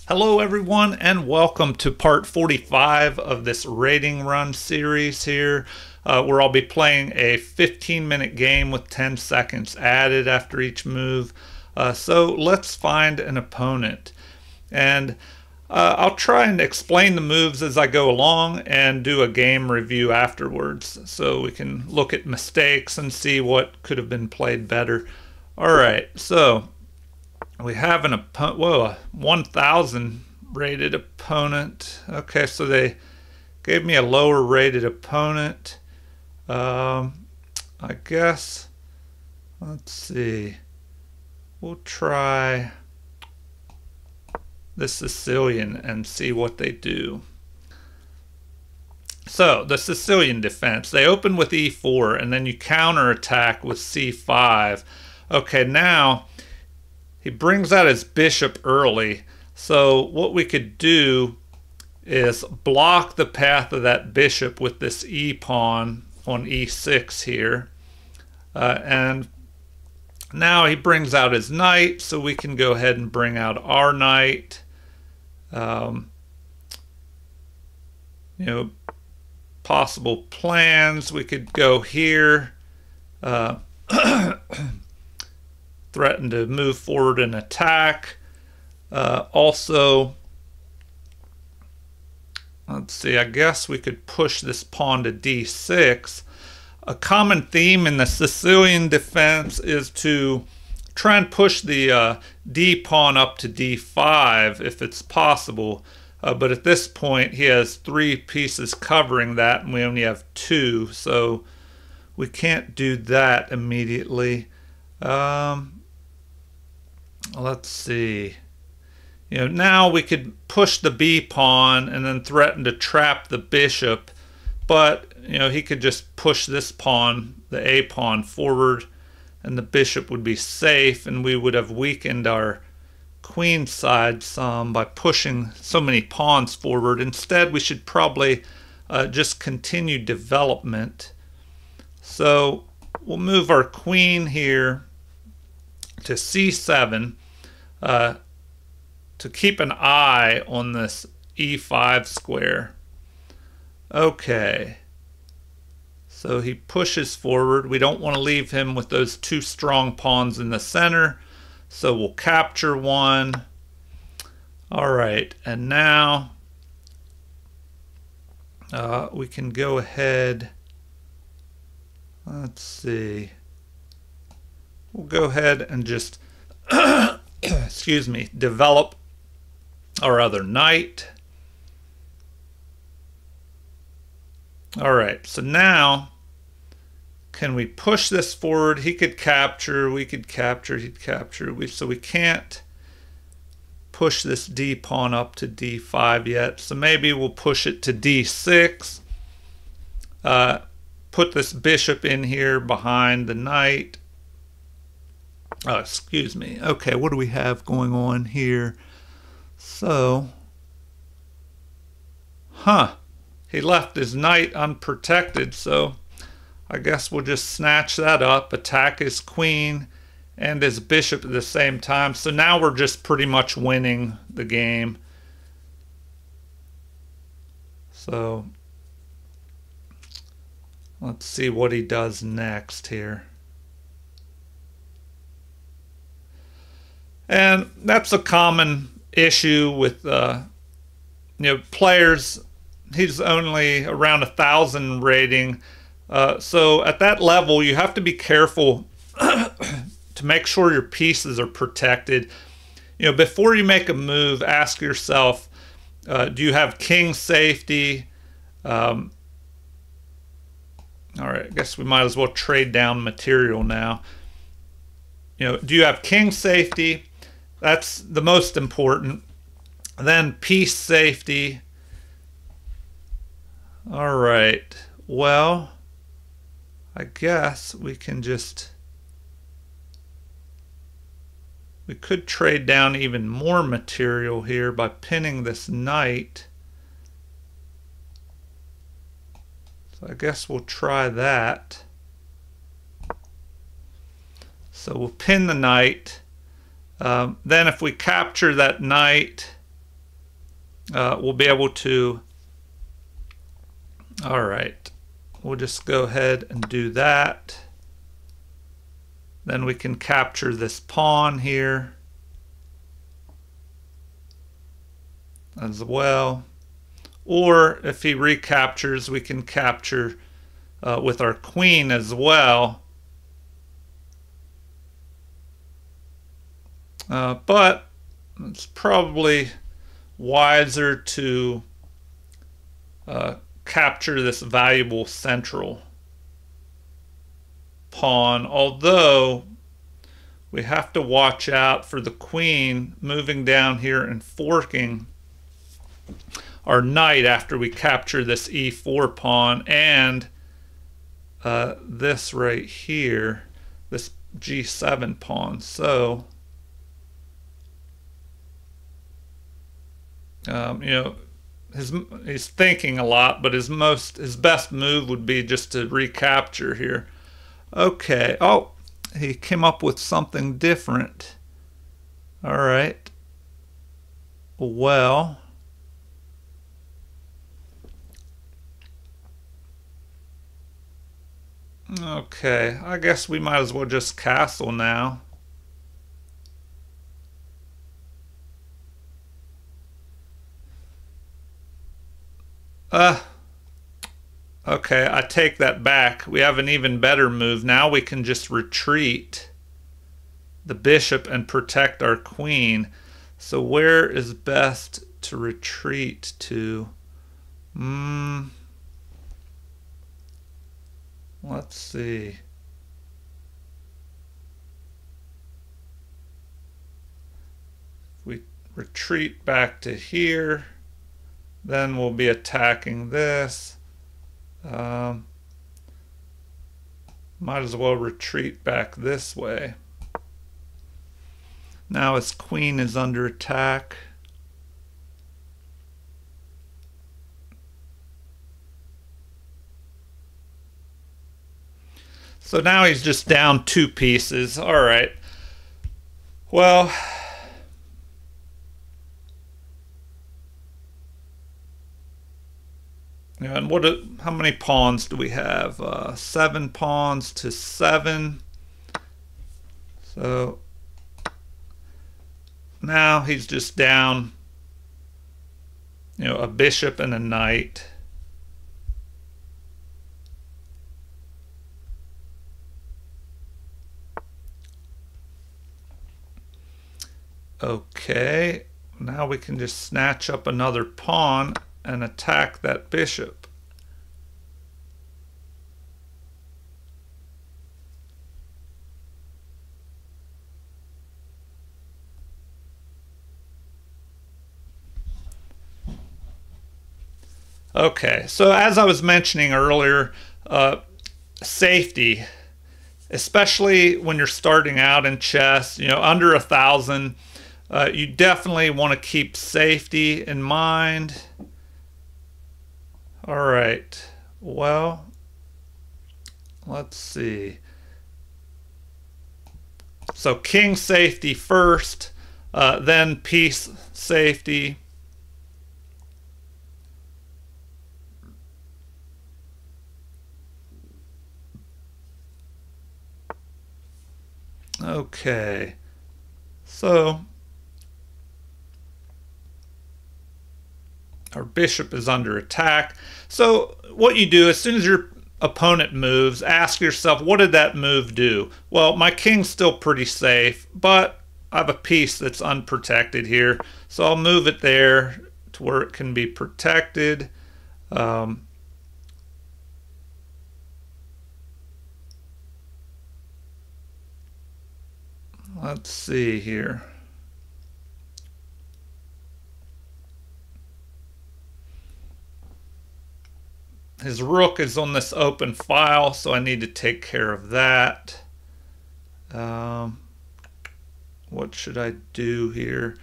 Hello everyone and welcome to part 45 of this rating run series here where I'll be playing a 15-minute game with 10 seconds added after each move. So let's find an opponent, and I'll try and explain the moves as I go along and do a game review afterwards so we can look at mistakes and see what could have been played better. Alright, so we have an opponent, a 1000 rated opponent. Okay, so they gave me a lower rated opponent. I guess, let's see, we'll try the Sicilian and see what they do. So the Sicilian defense, they open with e4 and then you counter attack with c5. Okay, now he brings out his bishop early, so what we could do is block the path of that bishop with this e-pawn on e6 here. And now he brings out his knight, so we can go ahead and bring out our knight. Possible plans, we could go here. Threaten to move forward and attack. Also, let's see, I guess we could push this pawn to d6. A common theme in the Sicilian defense is to try and push the d pawn up to d5 if it's possible. But at this point he has 3 pieces covering that and we only have 2, so we can't do that immediately. Let's see. Now we could push the b pawn and then threaten to trap the bishop, but he could just push this pawn, the a pawn, forward, and the bishop would be safe, and we would have weakened our queen side some by pushing so many pawns forward. Instead, we should probably just continue development. So we'll move our queen here to c7 to keep an eye on this e5 square. Okay, so he pushes forward. We don't want to leave him with those 2 strong pawns in the center, so we'll capture one. Alright, and now we can go ahead, let's see, we'll go ahead and just excuse me, develop our other knight. Alright, so now can we push this forward? He could capture, we could capture, he'd capture. So we can't push this d pawn up to d5 yet, so maybe we'll push it to d6. Put this bishop in here behind the knight. Oh, excuse me. Okay, what do we have going on here? So, he left his knight unprotected, so I guess we'll just snatch that up, attack his queen and his bishop at the same time. So now we're just pretty much winning the game. So let's see what he does next here. And that's a common issue with players. He's only around 1000 rating, so at that level you have to be careful to make sure your pieces are protected. Before you make a move, ask yourself, do you have king safety? All right, I guess we might as well trade down material now. Do you have king safety? That's the most important. Then piece safety. All right, well, I guess we can just, we could trade down even more material here by pinning this knight. So I guess we'll try that. So we'll pin the knight. Then if we capture that knight, we'll be able to, all right, we'll just go ahead and do that. Then we can capture this pawn here as well. Or if he recaptures, we can capture with our queen as well. But it's probably wiser to capture this valuable central pawn, although we have to watch out for the queen moving down here and forking our knight after we capture this e4 pawn and this right here, this g7 pawn. So you know, he's thinking a lot, but his best move would be just to recapture here. Okay. Oh, he came up with something different. All right. Well, okay. I guess we might as well just castle now. Okay, I take that back. We have an even better move. Now we can just retreat the bishop and protect our queen. So where is best to retreat to? Let's see. If we retreat back to here, then we'll be attacking this. Might as well retreat back this way. Now his queen is under attack. So now he's just down 2 pieces. All right. Well, and how many pawns do we have? 7 pawns to 7. So now he's just down, a bishop and a knight. Okay, now we can just snatch up another pawn and attack that bishop. Okay, so as I was mentioning earlier, safety, especially when you're starting out in chess, under 1,000, you definitely want to keep safety in mind. All right, well, let's see. So king safety first, then piece safety. Okay, so our bishop is under attack. So what you do, as soon as your opponent moves, ask yourself, what did that move do? Well, my king's still pretty safe, but I have a piece that's unprotected here. So I'll move it there to where it can be protected. Let's see here. His rook is on this open file, so I need to take care of that. What should I do here?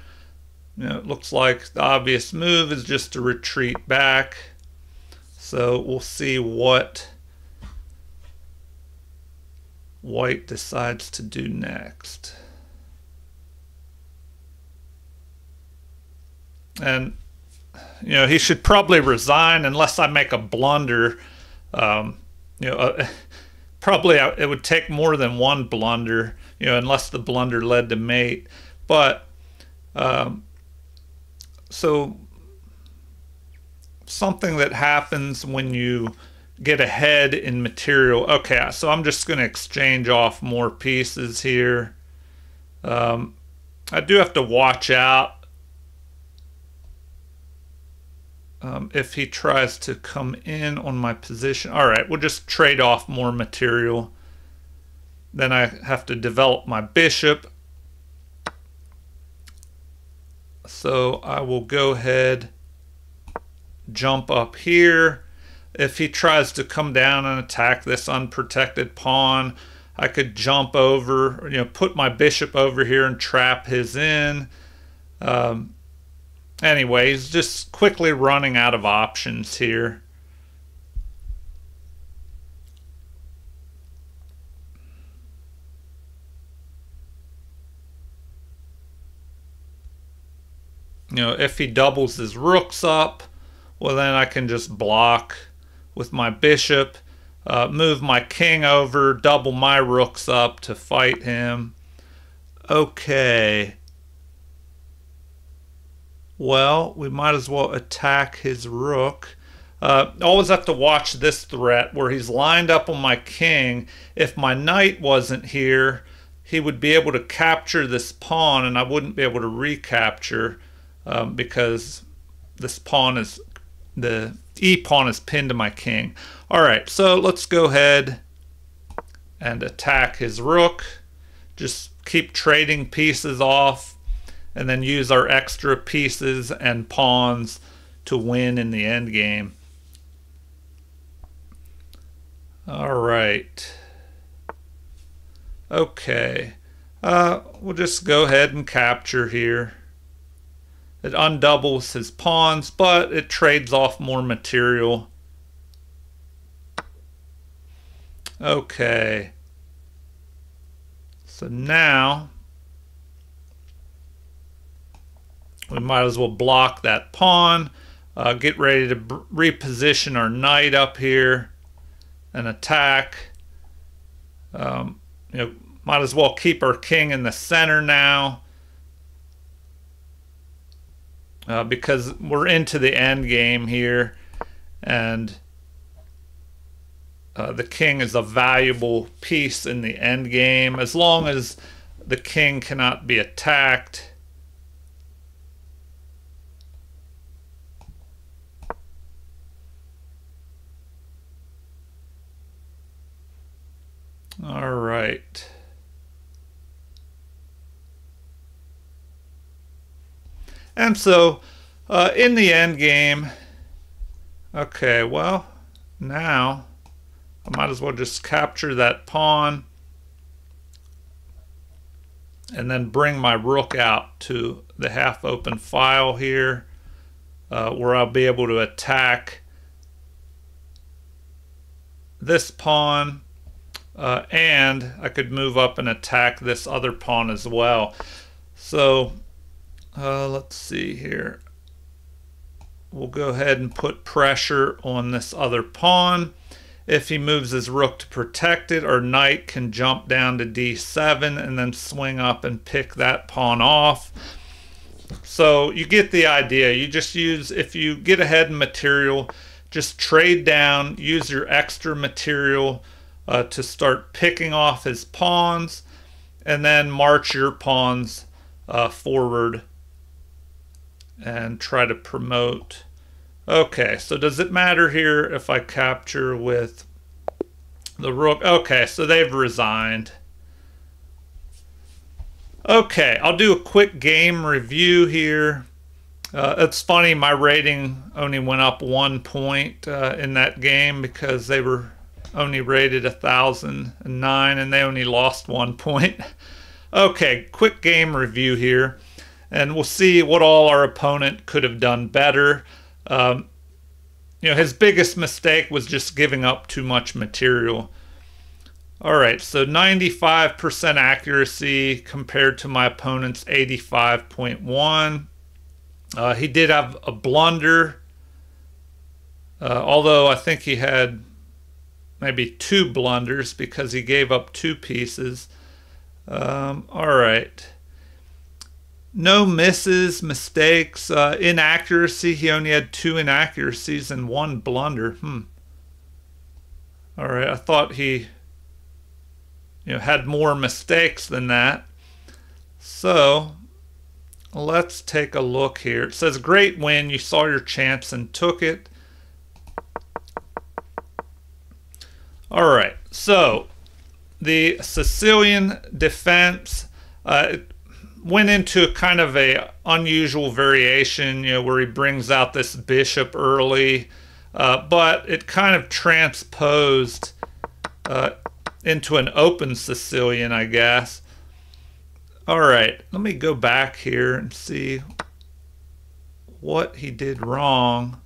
It looks like the obvious move is just to retreat back. So we'll see what white decides to do next. And he should probably resign unless I make a blunder. Probably it would take more than one blunder, unless the blunder led to mate. But so something that happens when you get ahead in material. Okay, so I'm just going to exchange off more pieces here. I do have to watch out if he tries to come in on my position. All right, we'll just trade off more material. Then I have to develop my bishop. So I will go ahead, jump up here. If he tries to come down and attack this unprotected pawn, I could jump over, put my bishop over here and trap his in. Anyway, he's just quickly running out of options here. If he doubles his rooks up, well, then I can just block with my bishop, move my king over, double my rooks up to fight him. Okay. Well, we might as well attack his rook. Always have to watch this threat where he's lined up on my king. If my knight wasn't here, he would be able to capture this pawn and I wouldn't be able to recapture because this pawn is, the e-pawn is pinned to my king. All right, so let's go ahead and attack his rook. Just keep trading pieces off and then use our extra pieces and pawns to win in the end game. All right. Okay. We'll just go ahead and capture here. It undoubles his pawns, but it trades off more material. Okay. So now we might as well block that pawn, get ready to reposition our knight up here and attack. Might as well keep our king in the center now because we're into the end game here, and the king is a valuable piece in the end game as long as the king cannot be attacked. All right. And so in the end game, okay, well, now I might as well just capture that pawn and then bring my rook out to the half open file here where I'll be able to attack this pawn. And I could move up and attack this other pawn as well. So let's see here. We'll go ahead and put pressure on this other pawn. If he moves his rook to protect it, our knight can jump down to d7 and then swing up and pick that pawn off. So you get the idea. You just use, if you get ahead in material, just trade down, use your extra material to start picking off his pawns, and then march your pawns forward and try to promote. Okay, so does it matter here if I capture with the rook? Okay, so they've resigned. Okay, I'll do a quick game review here. It's funny, my rating only went up 1 point in that game because they were only rated 1,009 and they only lost 1 point. Okay, quick game review here, and we'll see what all our opponent could have done better. His biggest mistake was just giving up too much material. All right, so 95% accuracy compared to my opponent's 85.1. He did have a blunder, although I think he had maybe 2 blunders because he gave up 2 pieces. All right. No misses, mistakes, inaccuracy. He only had 2 inaccuracies and 1 blunder. All right, I thought he had more mistakes than that. So let's take a look here. It says, great win. You saw your chance and took it. All right, so the Sicilian defense went into kind of a unusual variation, where he brings out this bishop early, but it kind of transposed into an open Sicilian, I guess. All right, let me go back here and see what he did wrong.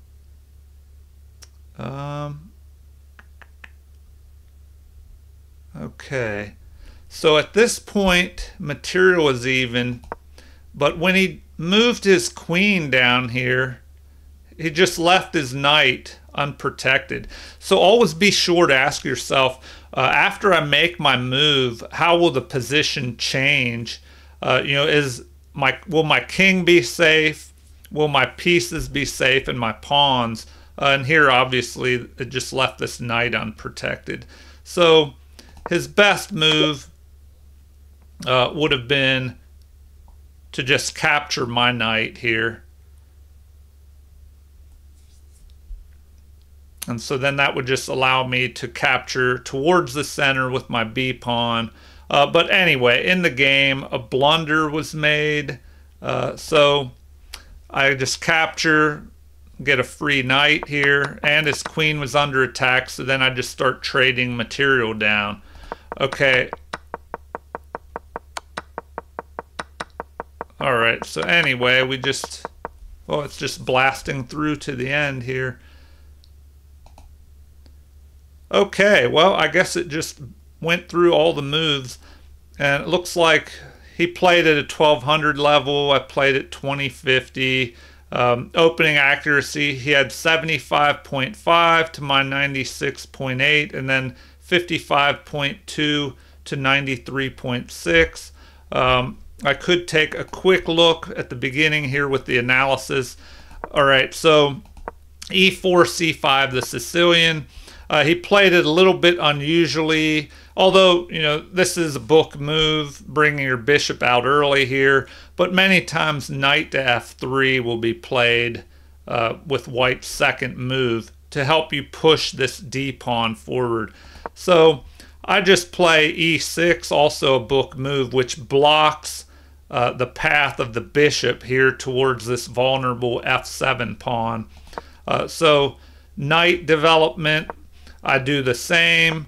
Okay, so at this point, material was even, but when he moved his queen down here, he just left his knight unprotected. So always be sure to ask yourself, after I make my move, how will the position change? Will my king be safe? Will my pieces be safe and my pawns? And here, obviously, it just left this knight unprotected. So his best move would have been to just capture my knight here. And so then that would just allow me to capture towards the center with my b pawn. But anyway, in the game, a blunder was made. So I just capture, get a free knight here, and his queen was under attack. So then I just start trading material down. Okay. All right. So anyway, it's just blasting through to the end here. Okay, well, I guess it just went through all the moves, and it looks like he played at a 1200 level. I played at 2050. Opening accuracy, he had 75.5 to my 96.8, and then 55.2 to 93.6. I could take a quick look at the beginning here with the analysis. All right, so e4, c5, the Sicilian. He played it a little bit unusually, although, this is a book move, bringing your bishop out early here, but many times knight to f3 will be played with white's second move to help you push this d-pawn forward. So I just play e6, also a book move, which blocks the path of the bishop here towards this vulnerable f7 pawn. So knight development, I do the same,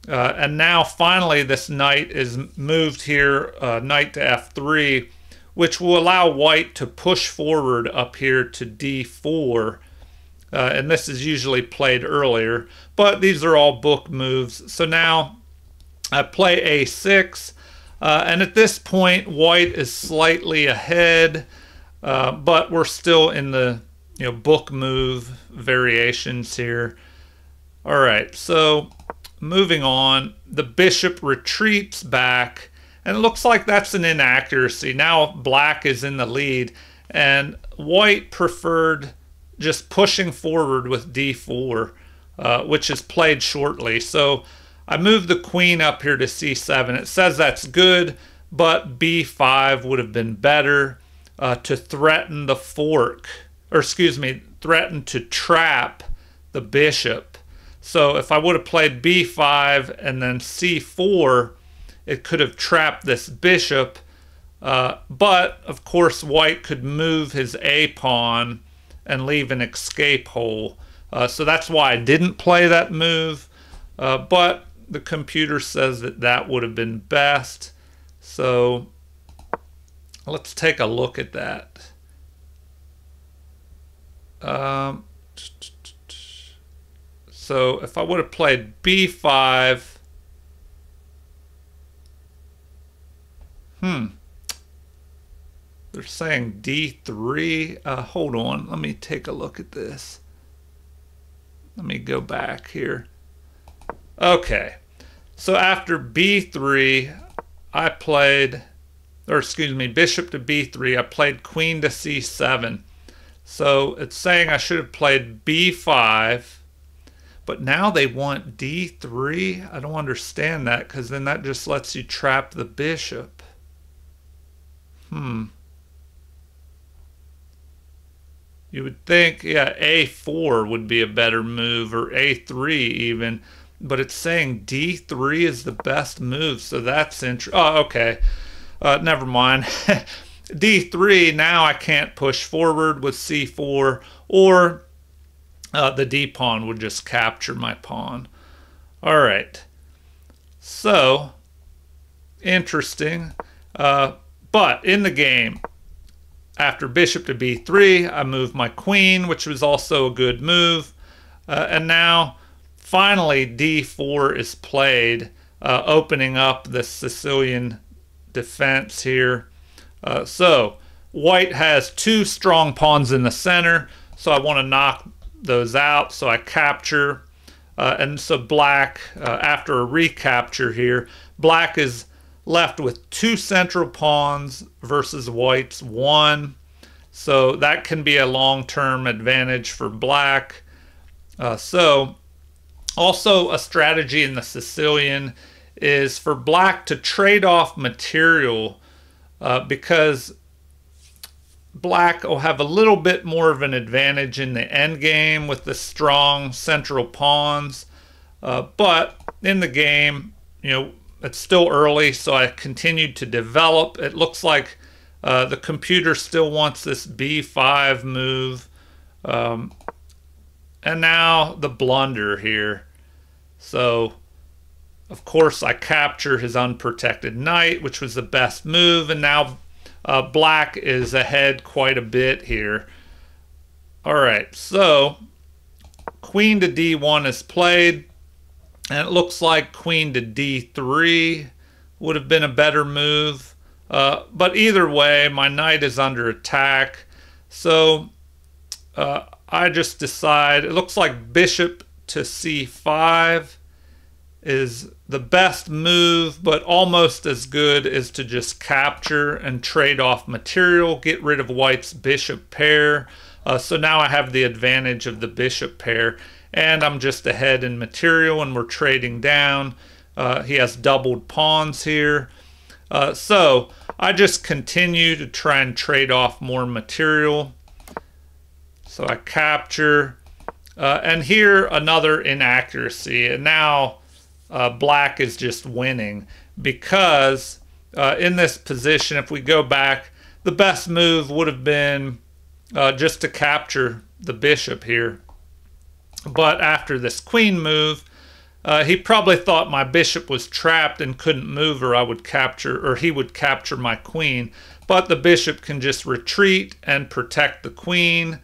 and now finally this knight is moved here, knight to f3, which will allow white to push forward up here to d4, and this is usually played earlier, but these are all book moves. So now I play a6, and at this point white is slightly ahead, but we're still in the book move variations here. All right, so moving on, the bishop retreats back, and it looks like that's an inaccuracy. Now black is in the lead, and white preferred just pushing forward with d4, which is played shortly. So I moved the queen up here to c7. It says that's good, but b5 would have been better to threaten the fork, or excuse me, threaten to trap the bishop. So if I would have played b5 and then c4, it could have trapped this bishop. But, of course, white could move his a pawn and leave an escape hole. So that's why I didn't play that move. But the computer says that that would have been best. So let's take a look at that. So if I would have played b5, there's they're saying d3. Hold on, let me take a look at this. Let me go back here. Okay, so after b3, I played, or excuse me, bishop to b3, I played queen to c7. So it's saying I should have played b5, but now they want d3. I don't understand that, because then that just lets you trap the bishop. You would think, yeah, a4 would be a better move, or a3 even, but it's saying d3 is the best move, so that's interesting. Oh, okay. Never mind. d3, now I can't push forward with c4, or the d pawn would just capture my pawn. All right. So, interesting. But in the game, after bishop to b3, I moved my queen, which was also a good move. And now, finally, d4 is played, opening up the Sicilian defense here. So, white has two strong pawns in the center, so I want to knock those out, so I capture. And so black, after a recapture here, black is left with two central pawns versus white's one. So that can be a long-term advantage for black. So also a strategy in the Sicilian is for black to trade off material, because black will have a little bit more of an advantage in the end game with the strong central pawns. But in the game, you know, it's still early, so I continued to develop. It looks like the computer still wants this b5 move. And now the blunder here. So, of course, I capture his unprotected knight, which was the best move, and now black is ahead quite a bit here. All right, so queen to d1 is played, and it looks like queen to d3 would have been a better move. But either way, my knight is under attack. So I just decide, it looks like bishop to c5 is the best move, but almost as good as to just capture and trade off material, get rid of white's bishop pair. So now I have the advantage of the bishop pair, and I'm just ahead in material, and we're trading down. He has doubled pawns here. So I just continue to try and trade off more material. So I capture, and here another inaccuracy, and now black is just winning, because in this position, if we go back, the best move would have been just to capture the bishop here. But after this queen move, he probably thought my bishop was trapped and couldn't move, or I would capture, or he would capture my queen. But the bishop can just retreat and protect the queen.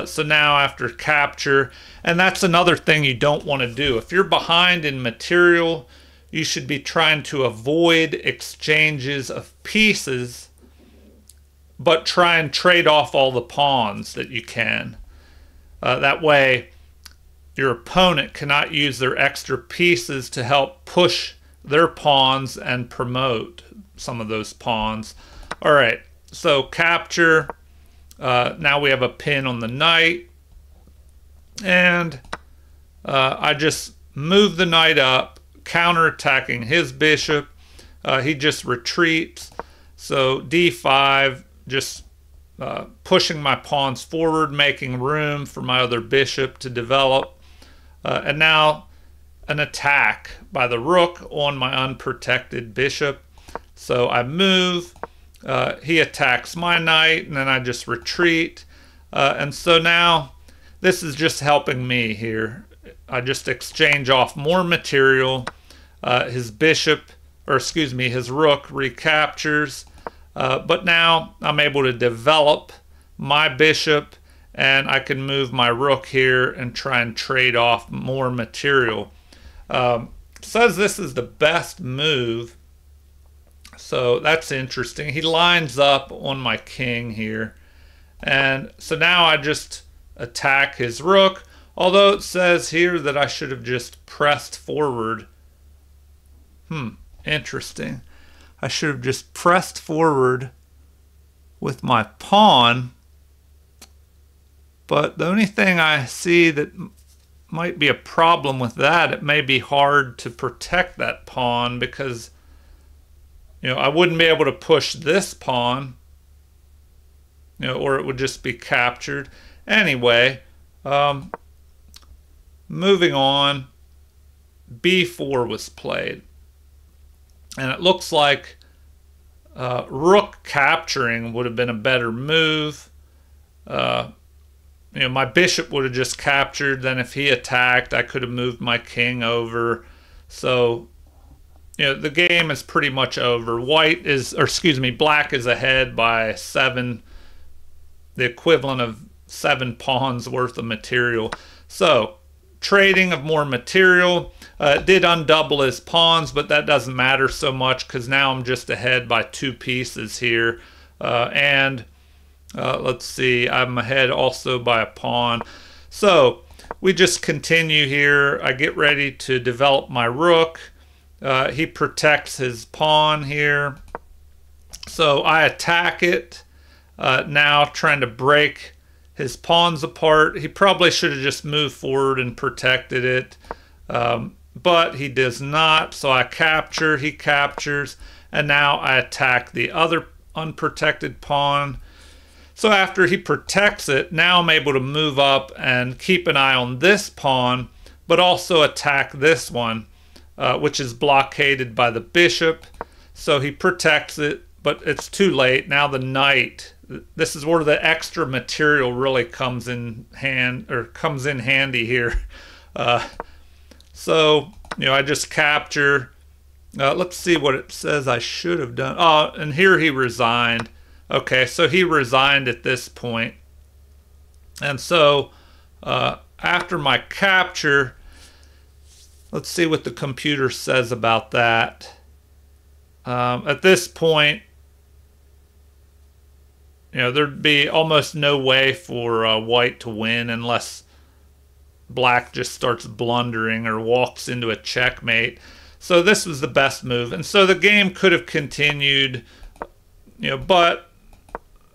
So now after capture, and that's another thing you don't want to do. If you're behind in material, you should be trying to avoid exchanges of pieces, but try and trade off all the pawns that you can. That way, your opponent cannot use their extra pieces to help push their pawns and promote some of those pawns. All right, so capture. Now we have a pin on the knight, and I just move the knight up, counterattacking his bishop. He just retreats. So d5, just pushing my pawns forward, making room for my other bishop to develop. And now an attack by the rook on my unprotected bishop. So I move. He attacks my knight, and then I just retreat. And so now this is just helping me here. I just exchange off more material. His bishop, or excuse me, his rook recaptures. But now I'm able to develop my bishop, and I can move my rook here and try and trade off more material. Says this is the best move. So that's interesting. He lines up on my king here. And so now I just attack his rook. Although it says here that I should have just pressed forward. Interesting. I should have just pressed forward with my pawn. But the only thing I see that might be a problem with that, it may be hard to protect that pawn because, you know, I wouldn't be able to push this pawn, you know, or it would just be captured. Anyway, moving on, b4 was played. And it looks like rook capturing would have been a better move. You know, my bishop would have just captured. Then if he attacked, I could have moved my king over. So, you know, the game is pretty much over. Black is ahead by 7, the equivalent of 7 pawns worth of material. So, trading of more material. Did undouble his pawns, but that doesn't matter so much because now I'm just ahead by 2 pieces here. Let's see, I'm ahead also by a pawn. So we just continue here. I get ready to develop my rook. He protects his pawn here. So I attack it, now trying to break his pawns apart. He probably should have just moved forward and protected it. But he does not, so I capture, he captures, and now I attack the other unprotected pawn. So after he protects it, now I'm able to move up and keep an eye on this pawn, but also attack this one, which is blockaded by the bishop. So he protects it, but it's too late. Now the knight, this is where the extra material really comes in handy here. So, you know, I just capture. Let's see what it says I should have done. Oh, and here he resigned. Okay, so he resigned at this point. And so, after my capture, let's see what the computer says about that. At this point, you know, there'd be almost no way for white to win unless black just starts blundering or walks into a checkmate. So this was the best move. And so the game could have continued, you know, but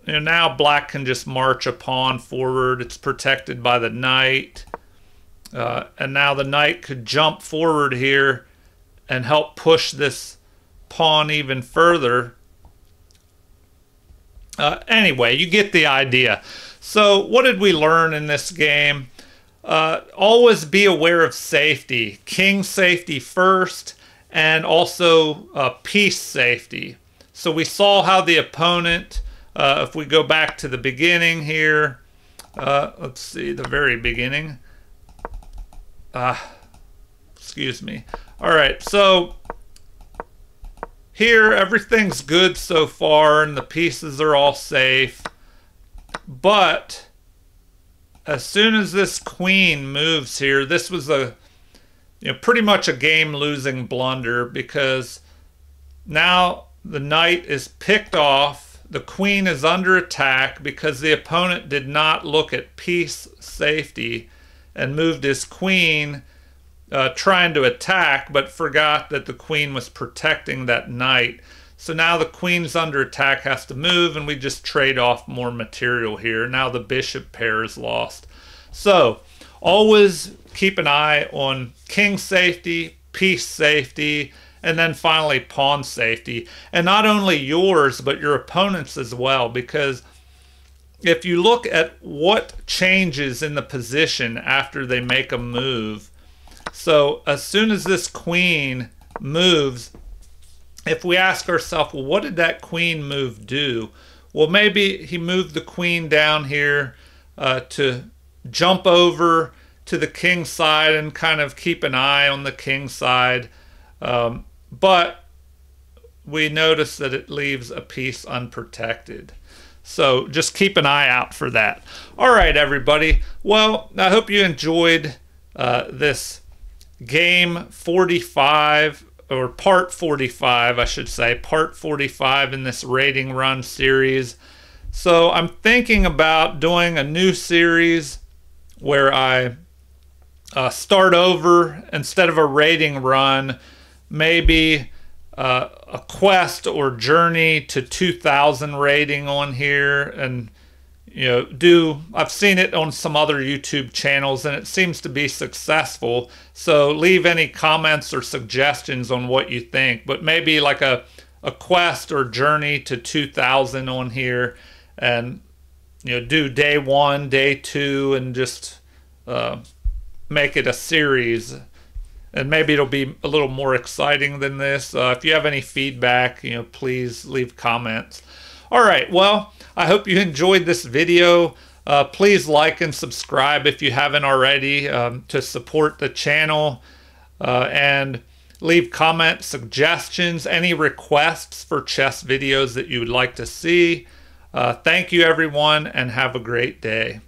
you know, now black can just march a pawn forward. It's protected by the knight. And now the knight could jump forward here and help push this pawn even further. Anyway, you get the idea. So what did we learn in this game? Always be aware of safety. King safety first, and also piece safety. So we saw how the opponent, if we go back to the beginning here, let's see, the very beginning. Excuse me. All right, so here everything's good so far, and the pieces are all safe. But as soon as this queen moves here, this was pretty much a game-losing blunder, because now the knight is picked off. The queen is under attack because the opponent did not look at piece safety and moved his queen trying to attack, but forgot that the queen was protecting that knight. So now the queen's under attack, has to move, and we just trade off more material here. Now the bishop pair is lost. So always keep an eye on king safety, piece safety, and then finally pawn safety. And not only yours, but your opponent's as well, because if you look at what changes in the position after they make a move, so as soon as this queen moves, if we ask ourselves, well, what did that queen move do? Well, maybe he moved the queen down here to jump over to the king side and kind of keep an eye on the king side. But we notice that it leaves a piece unprotected. So just keep an eye out for that. All right, everybody. Well, I hope you enjoyed this game 45 or part 45, I should say, part 45 in this rating run series. So I'm thinking about doing a new series where I start over instead of a rating run, maybe a quest or journey to 2,000 rating on here, and I've seen it on some other YouTube channels and it seems to be successful. So leave any comments or suggestions on what you think, but maybe like a quest or journey to 2,000 on here, and do day 1, day 2, and just make it a series. And maybe it'll be a little more exciting than this. If you have any feedback, please leave comments. All right, well, I hope you enjoyed this video. Please like and subscribe if you haven't already to support the channel. And leave comment suggestions, any requests for chess videos that you would like to see. Thank you, everyone, and have a great day.